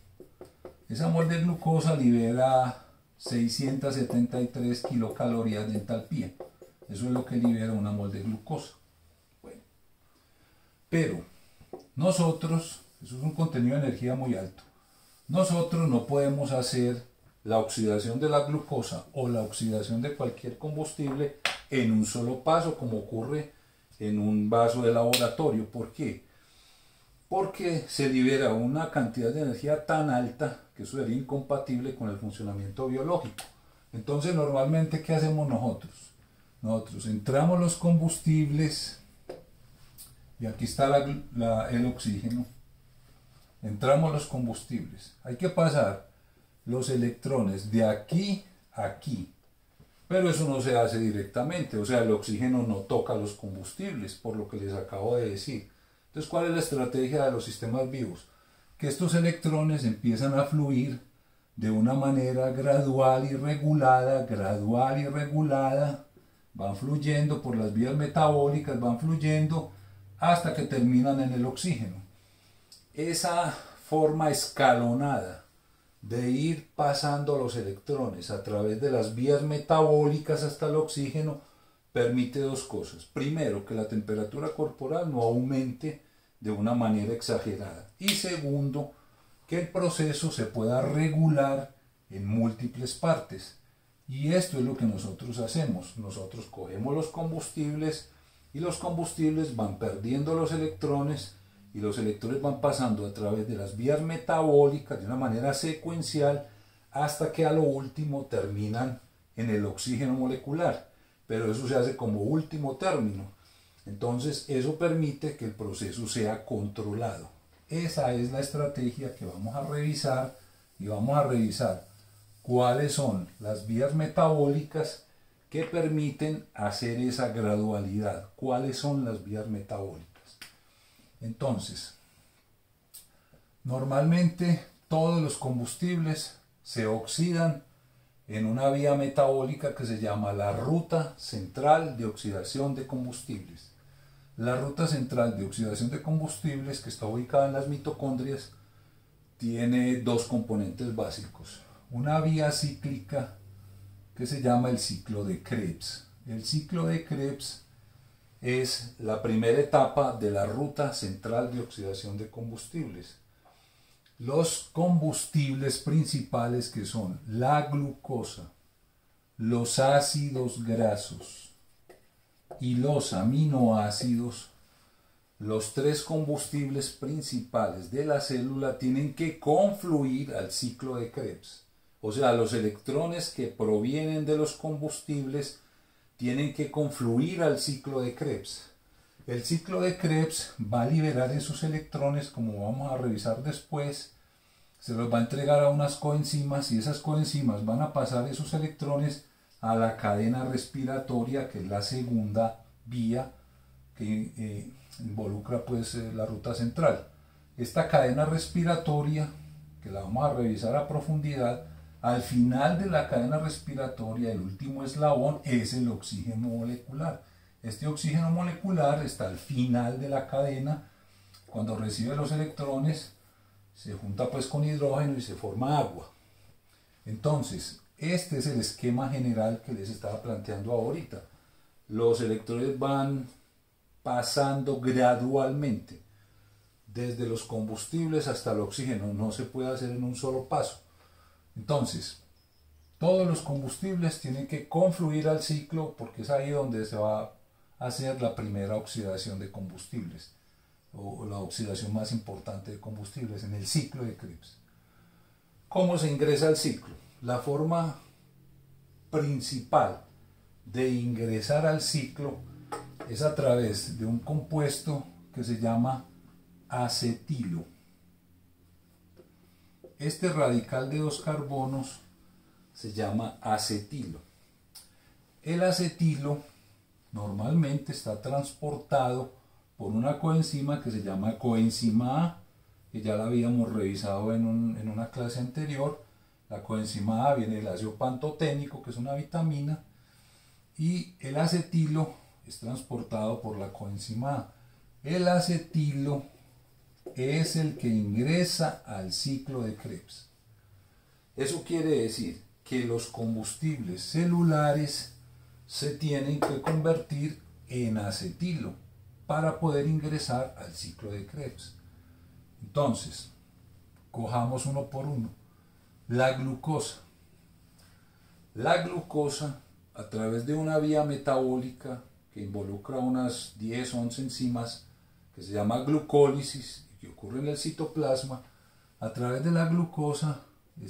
Esa mol de glucosa libera 673 kilocalorías de entalpía. Eso es lo que libera una mol de glucosa. Bueno, pero nosotros, eso es un contenido de energía muy alto, nosotros no podemos hacer la oxidación de la glucosa o la oxidación de cualquier combustible en un solo paso, como ocurre en un vaso de laboratorio. ¿Por qué? Porque se libera una cantidad de energía tan alta que eso sería incompatible con el funcionamiento biológico. Entonces, normalmente, ¿qué hacemos nosotros? Nosotros entramos los combustibles, y aquí está el oxígeno. Entramos los combustibles. Hay que pasar los electrones de aquí a aquí. Pero eso no se hace directamente, o sea, el oxígeno no toca los combustibles, por lo que les acabo de decir. Entonces, ¿cuál es la estrategia de los sistemas vivos? Que estos electrones empiezan a fluir de una manera gradual y regulada, van fluyendo por las vías metabólicas, van fluyendo hasta que terminan en el oxígeno. Esa forma escalonada de ir pasando los electrones a través de las vías metabólicas hasta el oxígeno permite dos cosas. Primero, que la temperatura corporal no aumente de una manera exagerada. Y segundo, que el proceso se pueda regular en múltiples partes. Y esto es lo que nosotros hacemos. Nosotros cogemos los combustibles y los combustibles van perdiendo los electrones y los electrones van pasando a través de las vías metabólicas de una manera secuencial hasta que a lo último terminan en el oxígeno molecular, pero eso se hace como último término. Entonces eso permite que el proceso sea controlado. Esa es la estrategia que vamos a revisar, y vamos a revisar cuáles son las vías metabólicas que permiten hacer esa gradualidad. ¿Cuáles son las vías metabólicas? Entonces, normalmente todos los combustibles se oxidan en una vía metabólica que se llama la ruta central de oxidación de combustibles. La ruta central de oxidación de combustibles, que está ubicada en las mitocondrias, tiene dos componentes básicos. Una vía cíclica que se llama el ciclo de Krebs. El ciclo de Krebs es la primera etapa de la ruta central de oxidación de combustibles. Los combustibles principales, que son la glucosa, los ácidos grasos y los aminoácidos, los tres combustibles principales de la célula tienen que confluir al ciclo de Krebs. O sea, los electrones que provienen de los combustibles tienen que confluir al ciclo de Krebs. El ciclo de Krebs va a liberar esos electrones, como vamos a revisar después, se los va a entregar a unas coenzimas y esas coenzimas van a pasar esos electrones a la cadena respiratoria, que es la segunda vía que involucra pues la ruta central. Esta cadena respiratoria, que la vamos a revisar a profundidad, al final de la cadena respiratoria, el último eslabón es el oxígeno molecular. Este oxígeno molecular está al final de la cadena. Cuando recibe los electrones, se junta pues con hidrógeno y se forma agua. Entonces, este es el esquema general que les estaba planteando ahorita. Los electrones van pasando gradualmente desde los combustibles hasta el oxígeno. No se puede hacer en un solo paso. Entonces, todos los combustibles tienen que confluir al ciclo, porque es ahí donde se va a hacer la primera oxidación de combustibles, o la oxidación más importante de combustibles, en el ciclo de Krebs. ¿Cómo se ingresa al ciclo? La forma principal de ingresar al ciclo es a través de un compuesto que se llama acetilo. Este radical de dos carbonos se llama acetilo. El acetilo normalmente está transportado por una coenzima que se llama coenzima A, que ya la habíamos revisado en una clase anterior. La coenzima A viene del ácido pantoténico, que es una vitamina, y el acetilo es transportado por la coenzima A. El acetilo es el que ingresa al ciclo de Krebs. Eso quiere decir que los combustibles celulares se tienen que convertir en acetilo para poder ingresar al ciclo de Krebs. Entonces, cojamos uno por uno. La glucosa. La glucosa, a través de una vía metabólica que involucra unas 10 o 11 enzimas, que se llama glucólisis, que ocurre en el citoplasma, a través de la glucosa,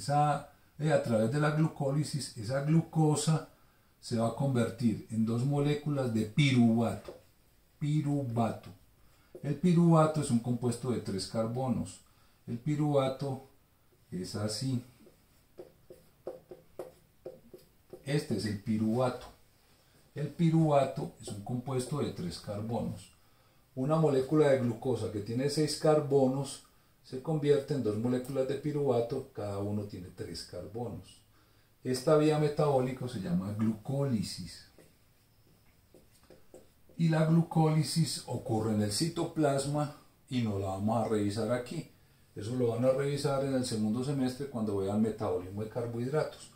a través de la glucólisis, esa glucosa se va a convertir en dos moléculas de piruvato. Piruvato. El piruvato es un compuesto de 3 carbonos. El piruvato es así. Este es el piruvato. El piruvato es un compuesto de 3 carbonos. Una molécula de glucosa que tiene 6 carbonos se convierte en 2 moléculas de piruvato, cada uno tiene 3 carbonos. Esta vía metabólica se llama glucólisis. Y la glucólisis ocurre en el citoplasma y no la vamos a revisar aquí. Eso lo van a revisar en el segundo semestre cuando vean metabolismo de carbohidratos.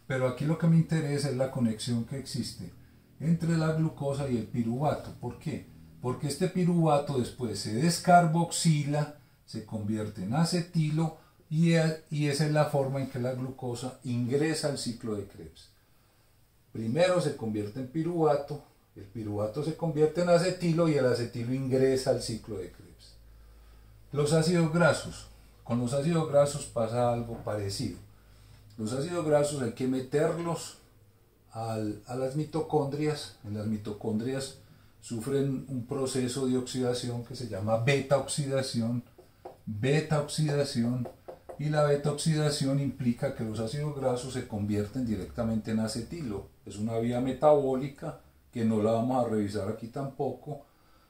Pero aquí lo que me interesa es la conexión que existe entre la glucosa y el piruvato. ¿Por qué? Porque este piruvato después se descarboxila, se convierte en acetilo y esa es la forma en que la glucosa ingresa al ciclo de Krebs. Primero se convierte en piruvato, El piruvato se convierte en acetilo y el acetilo ingresa al ciclo de Krebs. Los ácidos grasos. Con los ácidos grasos pasa algo parecido. Los ácidos grasos hay que meterlos a las mitocondrias. En las mitocondrias sufren un proceso de oxidación que se llama beta-oxidación. Y la beta-oxidación implica que los ácidos grasos se convierten directamente en acetilo. Es una vía metabólica que no la vamos a revisar aquí tampoco,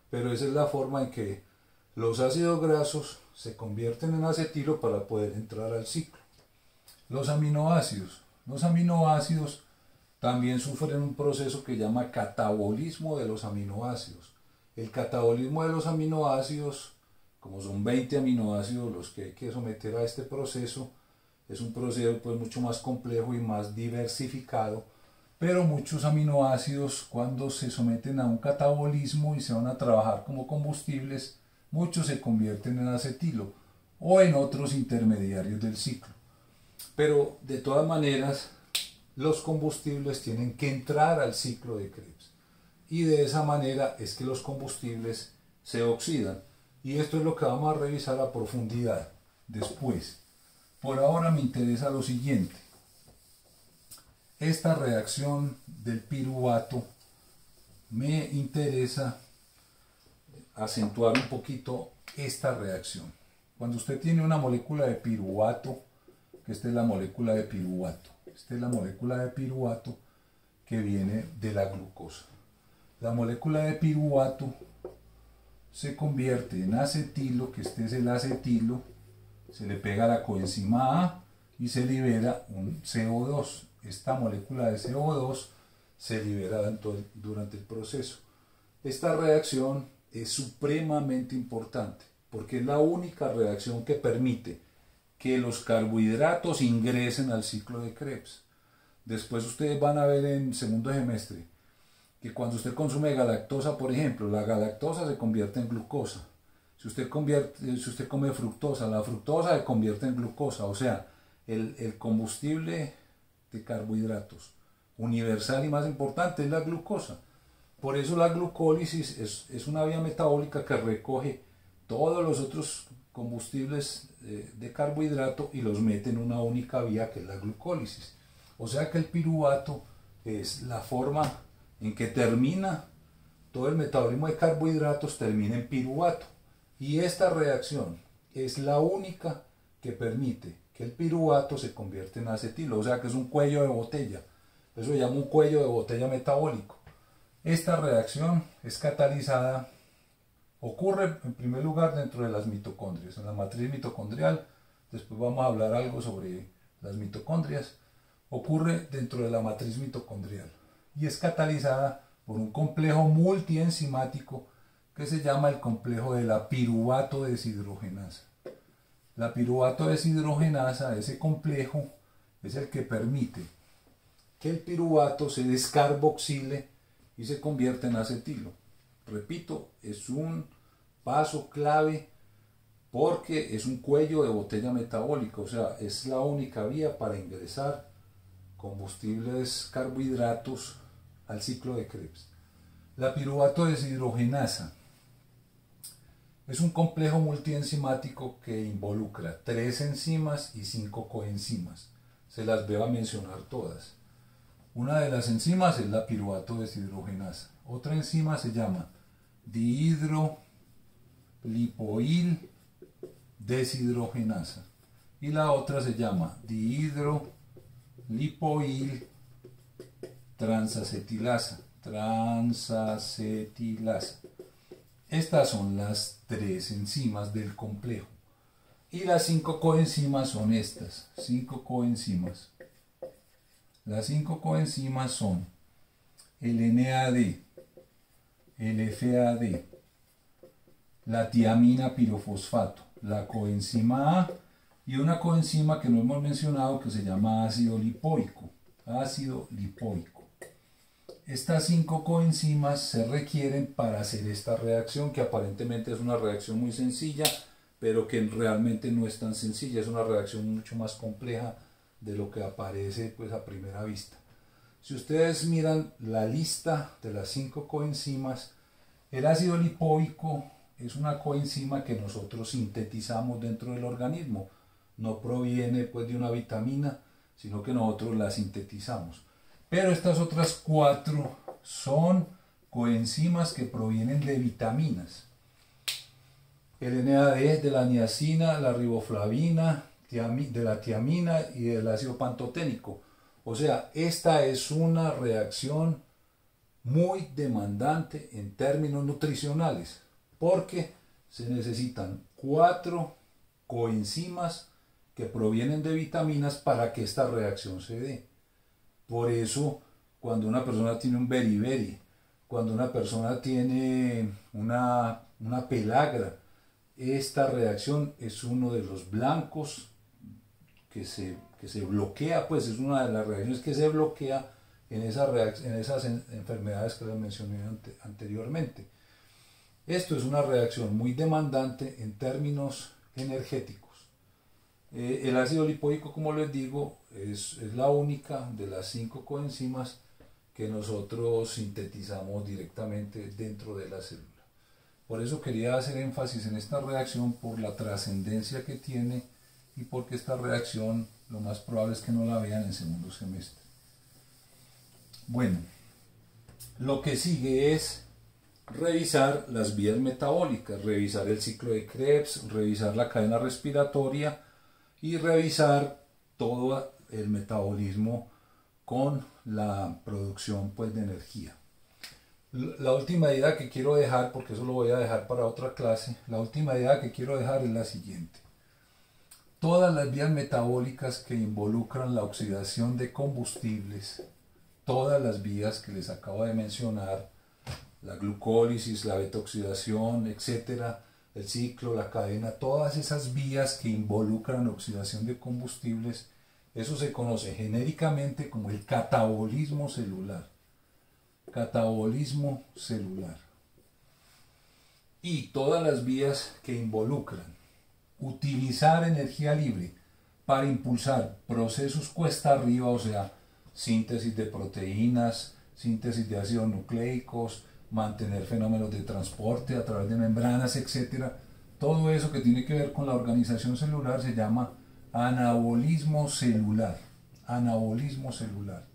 pero esa es la forma en que los ácidos grasos se convierten en acetilo para poder entrar al ciclo. Los aminoácidos también sufren un proceso que llama catabolismo de los aminoácidos. El catabolismo de los aminoácidos, como son 20 aminoácidos los que hay que someter a este proceso, es un proceso pues mucho más complejo y más diversificado, pero muchos aminoácidos cuando se someten a un catabolismo y se van a trabajar como combustibles, muchos se convierten en acetilo o en otros intermediarios del ciclo. Pero de todas maneras, los combustibles tienen que entrar al ciclo de Krebs. Y de esa manera es que los combustibles se oxidan. Y esto es lo que vamos a revisar a profundidad después. Por ahora me interesa lo siguiente. Esta reacción del piruvato me interesa acentuar un poquito esta reacción. Cuando usted tiene una molécula de piruvato, que esta es la molécula de piruvato, esta es la molécula de piruvato que viene de la glucosa. La molécula de piruvato se convierte en acetilo, que este es el acetilo, se le pega la coenzima A y se libera un CO2. Esta molécula de CO2 se libera durante el proceso. Esta reacción es supremamente importante porque es la única reacción que permite que los carbohidratos ingresen al ciclo de Krebs. Después ustedes van a ver en segundo semestre que cuando usted consume galactosa, por ejemplo, la galactosa se convierte en glucosa. Si usted come fructosa, la fructosa se convierte en glucosa. O sea, el combustible de carbohidratos universal y más importante es la glucosa. Por eso la glucólisis es una vía metabólica que recoge todos los otros combustibles de carbohidrato y los mete en una única vía que es la glucólisis. O sea que el piruvato es la forma en que termina todo el metabolismo de carbohidratos, termina en piruvato. Y esta reacción es la única que permite que el piruvato se convierta en acetilo. O sea que es un cuello de botella. Eso se llama un cuello de botella metabólico. Esta reacción es catalizada, ocurre en primer lugar dentro de las mitocondrias, en la matriz mitocondrial. Después vamos a hablar algo sobre las mitocondrias. Ocurre dentro de la matriz mitocondrial y es catalizada por un complejo multienzimático que se llama el complejo de la piruvato deshidrogenasa. La piruvato deshidrogenasa, ese complejo, es el que permite que el piruvato se descarboxile y se convierta en acetilo. Repito, es un paso clave porque es un cuello de botella metabólica, o sea, es la única vía para ingresar combustibles carbohidratos al ciclo de Krebs. La piruvato deshidrogenasa es un complejo multienzimático que involucra 3 enzimas y 5 coenzimas. Se las voy a mencionar todas. Una de las enzimas es la piruvato deshidrogenasa. Otra enzima se llama dihidrolipoil deshidrogenasa. Y la otra se llama dihidrolipoil transacetilasa. Estas son las 3 enzimas del complejo. Y las 5 coenzimas son estas. 5 coenzimas. Las 5 coenzimas son el NAD, el FAD, la tiamina pirofosfato, la coenzima A y una coenzima que no hemos mencionado que se llama ácido lipoico. Ácido lipoico. Estas 5 coenzimas se requieren para hacer esta reacción, que aparentemente es una reacción muy sencilla, pero que realmente no es tan sencilla, es una reacción mucho más compleja de lo que aparece pues a primera vista. Si ustedes miran la lista de las 5 coenzimas, el ácido lipoico es una coenzima que nosotros sintetizamos dentro del organismo. No proviene pues de una vitamina, sino que nosotros la sintetizamos. Pero estas otras 4 son coenzimas que provienen de vitaminas. El NAD, de la niacina, la riboflavina, de la tiamina y del ácido pantoténico. O sea, esta es una reacción muy demandante en términos nutricionales, porque se necesitan 4 coenzimas que provienen de vitaminas para que esta reacción se dé. Por eso, cuando una persona tiene un beriberi, cuando una persona tiene una pelagra, esta reacción es uno de los blancos que se bloquea, pues es una de las reacciones que se bloquea en esas enfermedades que les mencioné anteriormente. Esto es una reacción muy demandante en términos energéticos. El ácido lipoico, como les digo, es la única de las 5 coenzimas que nosotros sintetizamos directamente dentro de la célula. Por eso quería hacer énfasis en esta reacción por la trascendencia que tiene y porque esta reacción lo más probable es que no la vean en segundo semestre. Bueno, lo que sigue es revisar las vías metabólicas, revisar el ciclo de Krebs, revisar la cadena respiratoria y revisar todo el metabolismo con la producción pues, de energía. La última idea que quiero dejar, porque eso lo voy a dejar para otra clase, la última idea que quiero dejar es la siguiente. Todas las vías metabólicas que involucran la oxidación de combustibles, todas las vías que les acabo de mencionar, la glucólisis, la beta-oxidación, etcétera, el ciclo, la cadena, todas esas vías que involucran oxidación de combustibles, eso se conoce genéricamente como el catabolismo celular. Catabolismo celular. Y todas las vías que involucran utilizar energía libre para impulsar procesos cuesta arriba, o sea, síntesis de proteínas, síntesis de ácidos nucleicos, mantener fenómenos de transporte a través de membranas, etc. Todo eso que tiene que ver con la organización celular se llama anabolismo celular. Anabolismo celular.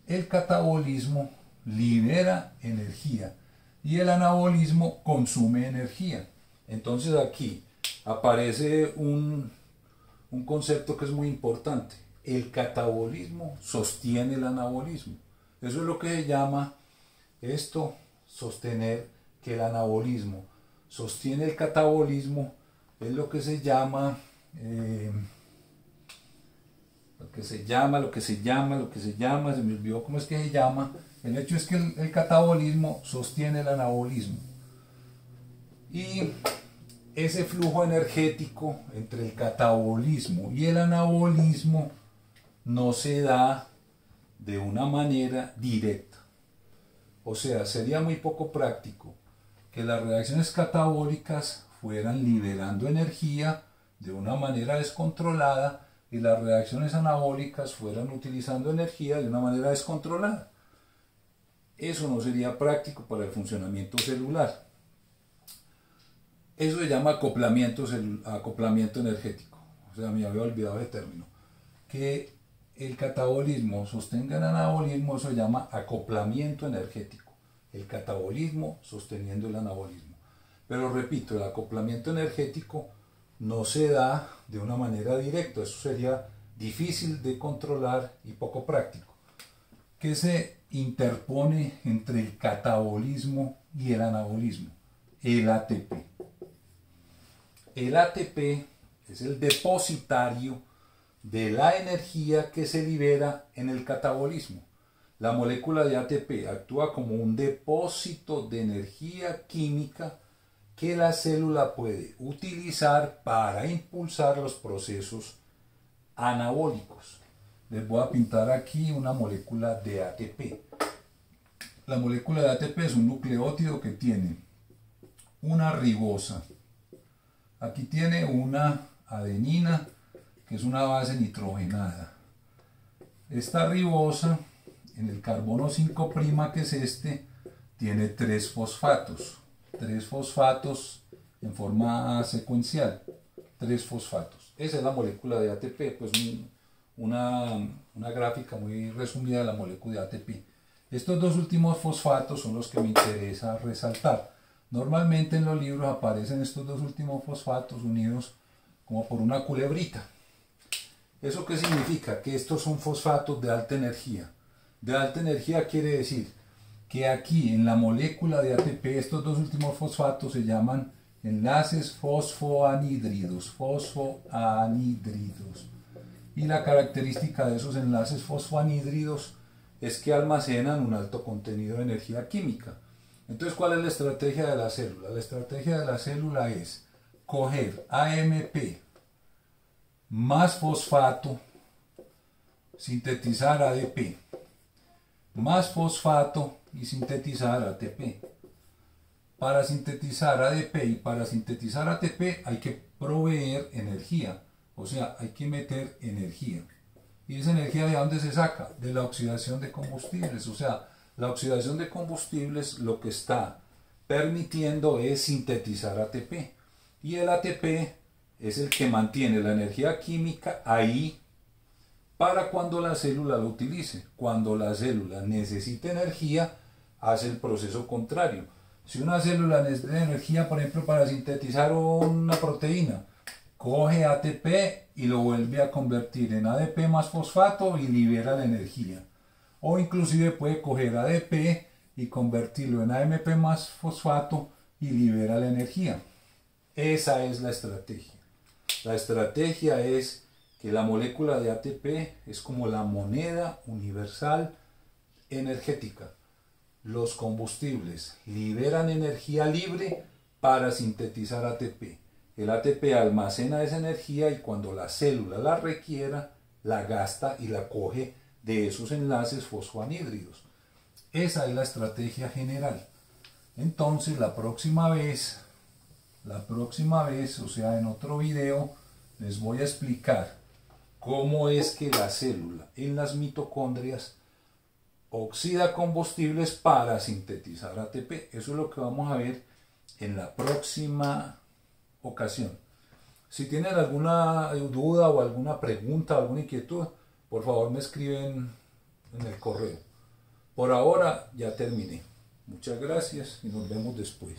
El catabolismo libera energía y el anabolismo consume energía. Entonces aquí aparece un concepto que es muy importante. El catabolismo sostiene el anabolismo. Eso es lo que se llama sostener que el anabolismo sostiene el catabolismo, es lo que se llama, se me olvidó cómo es que se llama. El hecho es que el catabolismo sostiene el anabolismo. Y ese flujo energético entre el catabolismo y el anabolismo no se da de una manera directa. O sea, sería muy poco práctico que las reacciones catabólicas fueran liberando energía de una manera descontrolada y las reacciones anabólicas fueran utilizando energía de una manera descontrolada. Eso no sería práctico para el funcionamiento celular. Eso se llama acoplamiento energético. O sea, me había olvidado ese término. Que el catabolismo sostenga el anabolismo, eso se llama acoplamiento energético. El catabolismo sosteniendo el anabolismo. Pero repito, el acoplamiento energético no se da de una manera directa. Eso sería difícil de controlar y poco práctico. ¿Qué se interpone entre el catabolismo y el anabolismo? El ATP. El ATP es el depositario de la energía que se libera en el catabolismo. La molécula de ATP actúa como un depósito de energía química que la célula puede utilizar para impulsar los procesos anabólicos. Les voy a pintar aquí una molécula de ATP. La molécula de ATP es un nucleótido que tiene una ribosa. Aquí tiene una adenina, que es una base nitrogenada. Esta ribosa en el carbono 5' que es este, tiene 3 fosfatos. 3 fosfatos en forma secuencial. 3 fosfatos. Esa es la molécula de ATP, pues una gráfica muy resumida de la molécula de ATP. Estos dos últimos fosfatos son los que me interesa resaltar. Normalmente en los libros aparecen estos dos últimos fosfatos unidos como por una culebrita. ¿Eso qué significa? Que estos son fosfatos de alta energía. De alta energía quiere decir que aquí en la molécula de ATP estos dos últimos fosfatos se llaman enlaces fosfoanhídridos. Y la característica de esos enlaces fosfoanhídridos es que almacenan un alto contenido de energía química. Entonces, ¿cuál es la estrategia de la célula? La estrategia de la célula es coger AMP más fosfato, sintetizar ADP, más fosfato y sintetizar ATP. Para sintetizar ADP y para sintetizar ATP hay que proveer energía, o sea, hay que meter energía. ¿Y esa energía de dónde se saca? De la oxidación de combustibles. O sea, la oxidación de combustibles lo que está permitiendo es sintetizar ATP. Y el ATP es el que mantiene la energía química ahí para cuando la célula lo utilice. Cuando la célula necesita energía, hace el proceso contrario. Si una célula necesita energía, por ejemplo, para sintetizar una proteína, coge ATP y lo vuelve a convertir en ADP más fosfato y libera la energía. O inclusive puede coger ADP y convertirlo en AMP más fosfato y libera la energía. Esa es la estrategia. La estrategia es que la molécula de ATP es como la moneda universal energética. Los combustibles liberan energía libre para sintetizar ATP. El ATP almacena esa energía y cuando la célula la requiera, la gasta y la coge de esos enlaces fosfoanhídridos. Esa es la estrategia general. Entonces, la próxima vez, o sea, en otro video, les voy a explicar cómo es que la célula en las mitocondrias oxida combustibles para sintetizar ATP. Eso es lo que vamos a ver en la próxima ocasión. Si tienen alguna duda o alguna pregunta, alguna inquietud, por favor me escriben en el correo. Por ahora ya terminé. Muchas gracias y nos vemos después.